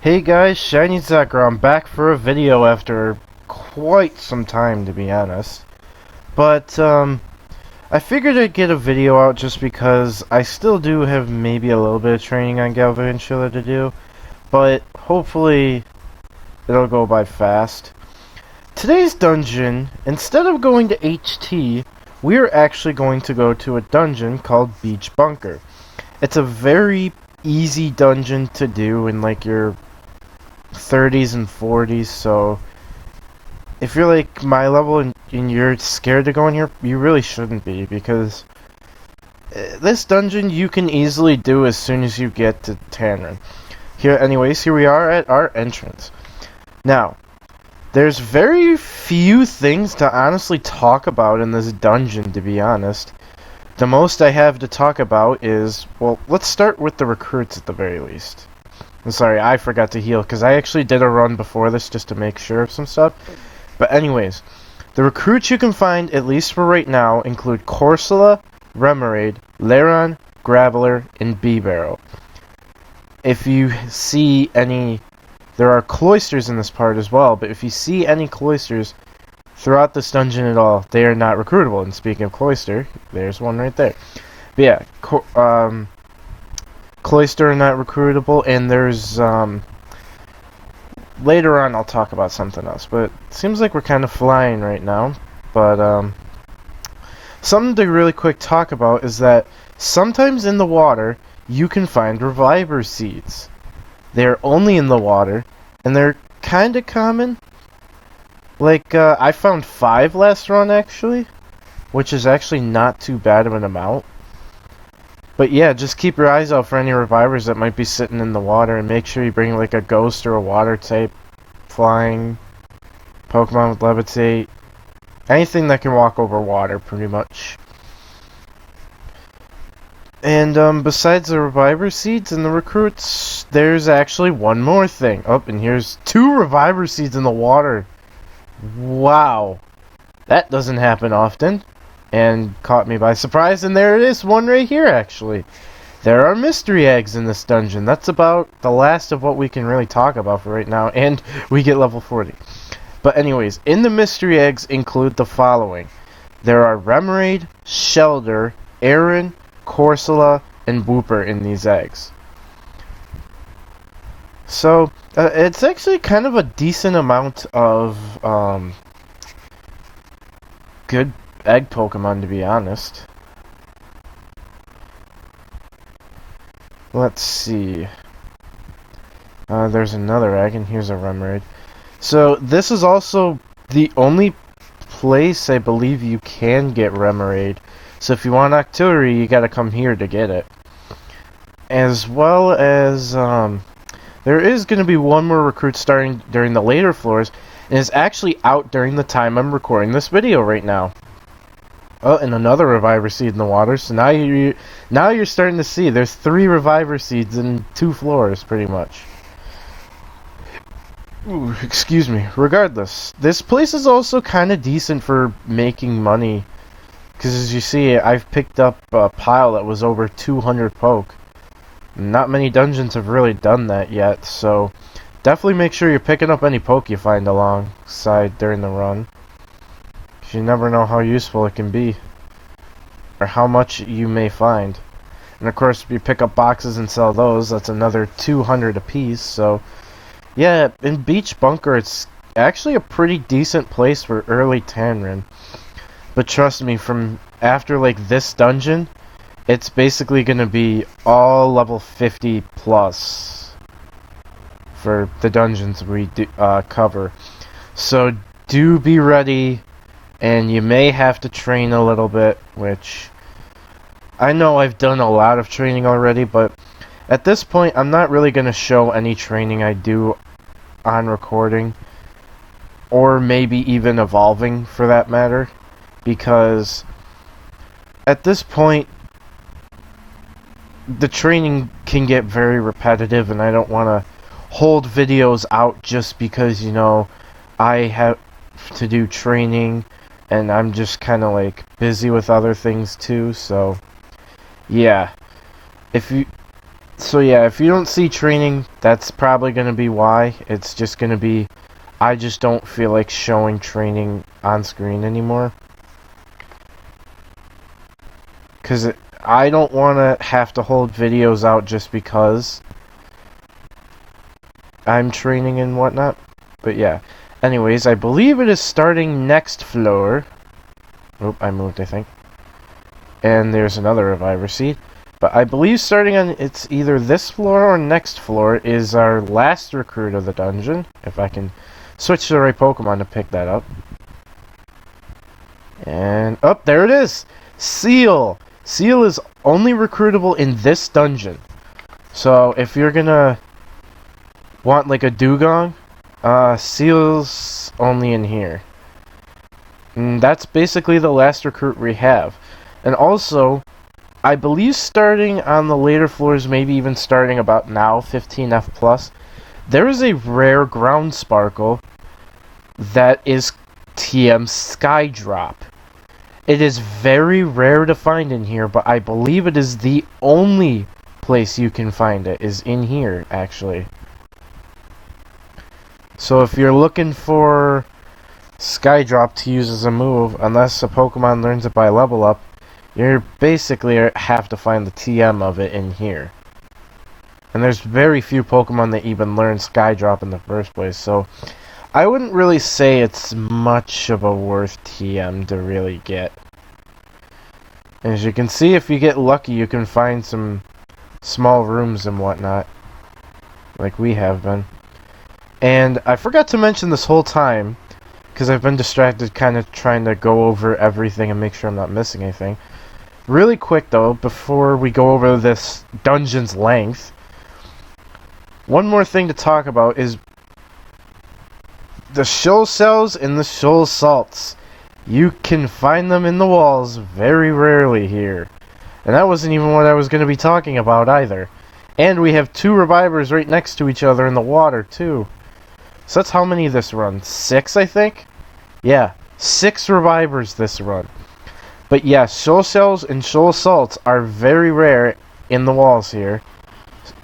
Hey guys, Shiny Zakra, I'm back for a video after quite some time, to be honest. But, I figured I'd get a video out just because I still do have maybe a little bit of training on Galvantula to do, but hopefully it'll go by fast. Today's dungeon, instead of going to HT, we're actually going to go to a dungeon called Beach Bunker. It's a very easy dungeon to do in like your 30s and 40s, so if you're like my level and you're scared to go in here, you really shouldn't be, because this dungeon you can easily do as soon as you get to Tanren. Here we are at our entrance. Now, there's very few things to honestly talk about in this dungeon, to be honest. The most I have to talk about is, well, let's start with the recruits at the very least. I'm sorry, I forgot to heal, because I actually did a run before this just to make sure of some stuff. But anyways, the recruits you can find, at least for right now, include Corsola, Remoraid, Lairon, Graveler, and B-Barrel. If you see any... There are cloisters in this part as well, but if you see any cloisters throughout this dungeon at all, they are not recruitable. And speaking of cloister, there's one right there. But yeah, cloister are not recruitable, and there's, later on I'll talk about something else, but it seems like we're kind of flying right now. But, something to really quick talk about is that sometimes in the water, you can find reviver seeds. They're only in the water, and they're kind of common. Like, I found 5 last run, actually, which is actually not too bad of an amount. But yeah, just keep your eyes out for any revivers that might be sitting in the water, and make sure you bring like a ghost or a water type flying Pokemon with levitate. Anything that can walk over water, pretty much. And besides the reviver seeds and the recruits, there's actually one more thing. Oh, and here's 2 reviver seeds in the water. Wow. That doesn't happen often. And caught me by surprise, and there it is, one right here, actually. There are mystery eggs in this dungeon. That's about the last of what we can really talk about for right now, and we get level 40. But anyways, in the mystery eggs include the following. There are Remoraid, Shellder, Aaron, Corsola, and Wooper in these eggs. So, it's actually kind of a decent amount of good egg Pokemon, to be honest. Let's see. There's another egg, and here's a Remoraid. So, this is also the only place I believe you can get Remoraid. So, if you want Octillery, you gotta come here to get it. As well as, there is gonna be one more recruit starting during the later floors, and it's actually out during the time I'm recording this video right now. Oh, and another reviver seed in the water. So now you're starting to see there's 3 reviver seeds in 2 floors, pretty much. Ooh, excuse me. Regardless, this place is also kind of decent for making money, because as you see, I've picked up a pile that was over 200 poke. Not many dungeons have really done that yet, so definitely make sure you're picking up any poke you find alongside during the run. You never know how useful it can be, or how much you may find. And of course, if you pick up boxes and sell those, that's another 200 apiece. So yeah, in Beach Bunker, it's actually a pretty decent place for early Tanren. But trust me, from after like this dungeon, it's basically gonna be all level 50 plus for the dungeons we do, cover. So do be ready. And you may have to train a little bit, which I know I've done a lot of training already, but at this point I'm not really going to show any training I do on recording, or maybe even evolving for that matter, because at this point the training can get very repetitive, and I don't want to hold videos out just because, you know, I have to do training and I'm just kind of like busy with other things too. So yeah, if you So yeah, if you don't see training, that's probably going to be why. It's just going to be, I just don't feel like showing training on screen anymore. Because I don't want to have to hold videos out just because I'm training and whatnot. But yeah. Anyways, I believe it is starting next floor. Oh, I moved, I think. And there's another reviver seed. But I believe starting on, it's either this floor or next floor is our last recruit of the dungeon. If I can switch to the right Pokemon to pick that up. And, oh, there it is! Seal! Seal is only recruitable in this dungeon. So, if you're gonna want like a Dugong, Seal's only in here. And that's basically the last recruit we have. And also, I believe starting on the later floors, maybe even starting about now, 15F+, there is a rare ground sparkle that is TM Skydrop. It is very rare to find in here, but I believe it is the only place you can find it, is in here, actually. So if you're looking for Skydrop to use as a move, unless a Pokemon learns it by level up, you basically have to find the TM of it in here. And there's very few Pokemon that even learn Skydrop in the first place, so I wouldn't really say it's much of a worth TM to really get. As you can see, if you get lucky, you can find some small rooms and whatnot, like we have been. And I forgot to mention this whole time, because I've been distracted kind of trying to go over everything and make sure I'm not missing anything. Really quick though, before we go over this dungeon's length, one more thing to talk about is the shoal cells and the shoal salts. You can find them in the walls very rarely here. And that wasn't even what I was going to be talking about either. And we have 2 revivers right next to each other in the water too. So that's how many this run? 6, I think? Yeah, 6 revivers this run. But yeah, shoal cells and shoal salts are very rare in the walls here.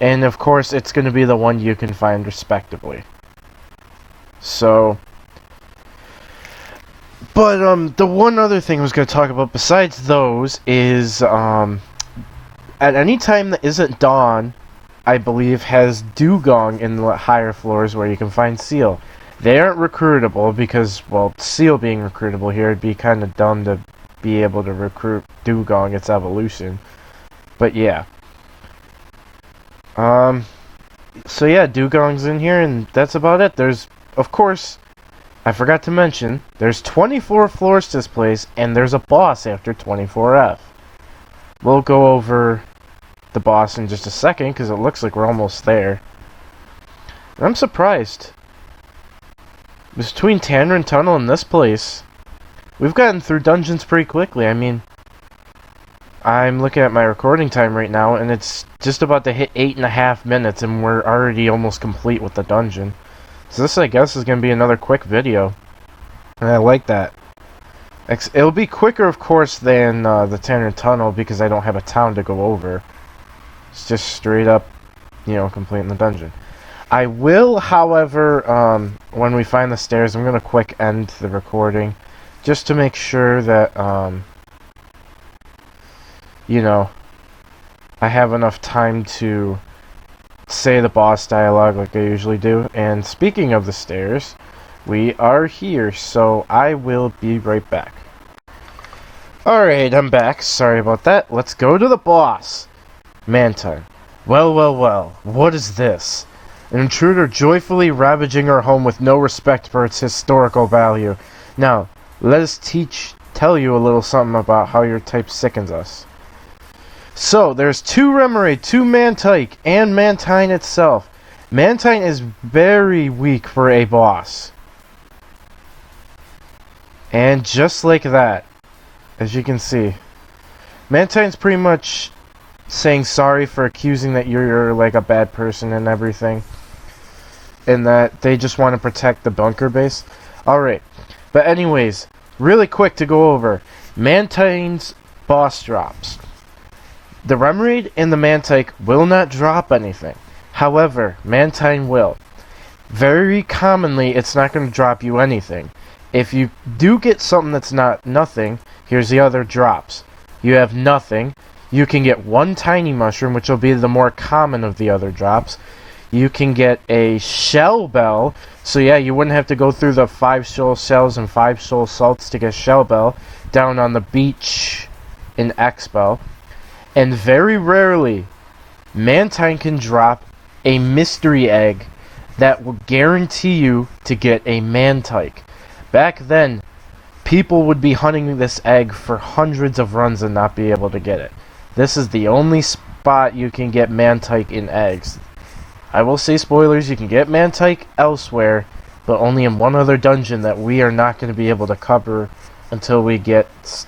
And of course, it's going to be the one you can find respectively. So, but the one other thing I was going to talk about besides those is at any time that isn't dawn, I believe has Dugong in the higher floors where you can find Seal. They aren't recruitable because, well, Seal being recruitable here, it'd be kind of dumb to be able to recruit Dugong its evolution. But yeah. So yeah, Dugong's in here and that's about it. There's, of course, I forgot to mention, there's 24 floors to this place and there's a boss after 24F. We'll go over the boss in just a second because it looks like we're almost there. And I'm surprised. Between Tanren Tunnel and this place, we've gotten through dungeons pretty quickly. I mean, I'm looking at my recording time right now, and it's just about to hit 8.5 minutes, and we're already almost complete with the dungeon. So this, I guess, is going to be another quick video. And I like that. It'll be quicker, of course, than the Tanren Tunnel, because I don't have a town to go over. It's just straight up, you know, completing the dungeon. I will, however, when we find the stairs, I'm going to quick end the recording, just to make sure that, you know, I have enough time to say the boss dialogue like I usually do. And speaking of the stairs, we are here, so I will be right back. Alright, I'm back. Sorry about that. Let's go to the boss. Mantine. Well, well, well. What is this? An intruder joyfully ravaging our home with no respect for its historical value. Now, let us tell you a little something about how your type sickens us. So, there's 2 Remoraid, 2 Mantike, and Mantine itself. Mantine is very weak for a boss. And just like that, as you can see, Mantine's pretty much saying sorry for accusing that you're like a bad person and everything. And that they just want to protect the bunker base. Alright, but anyways, really quick to go over Mantine's boss drops. The Remoraid and the Mantike will not drop anything. However, Mantine will. Very commonly, it's not going to drop you anything. If you do get something that's not nothing, here's the other drops. You have nothing. You can get one tiny mushroom, which will be the more common of the other drops. You can get a shell bell. So yeah, you wouldn't have to go through the 5 soul shells and 5 soul salts to get shell bell down on the beach in Expo. And very rarely, Mantine can drop a mystery egg that will guarantee you to get a Mantike. Back then, people would be hunting this egg for hundreds of runs and not be able to get it. This is the only spot you can get Mantike in eggs. I will say spoilers, you can get Mantike elsewhere, but only in one other dungeon that we are not going to be able to cover until we get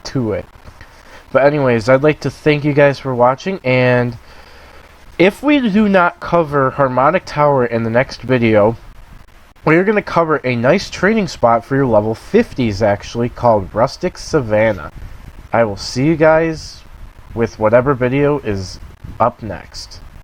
to it. But anyways, I'd like to thank you guys for watching, and if we do not cover Harmonic Tower in the next video, we're going to cover a nice training spot for your level 50s actually, called Rustic Savannah. I will see you guys with whatever video is up next.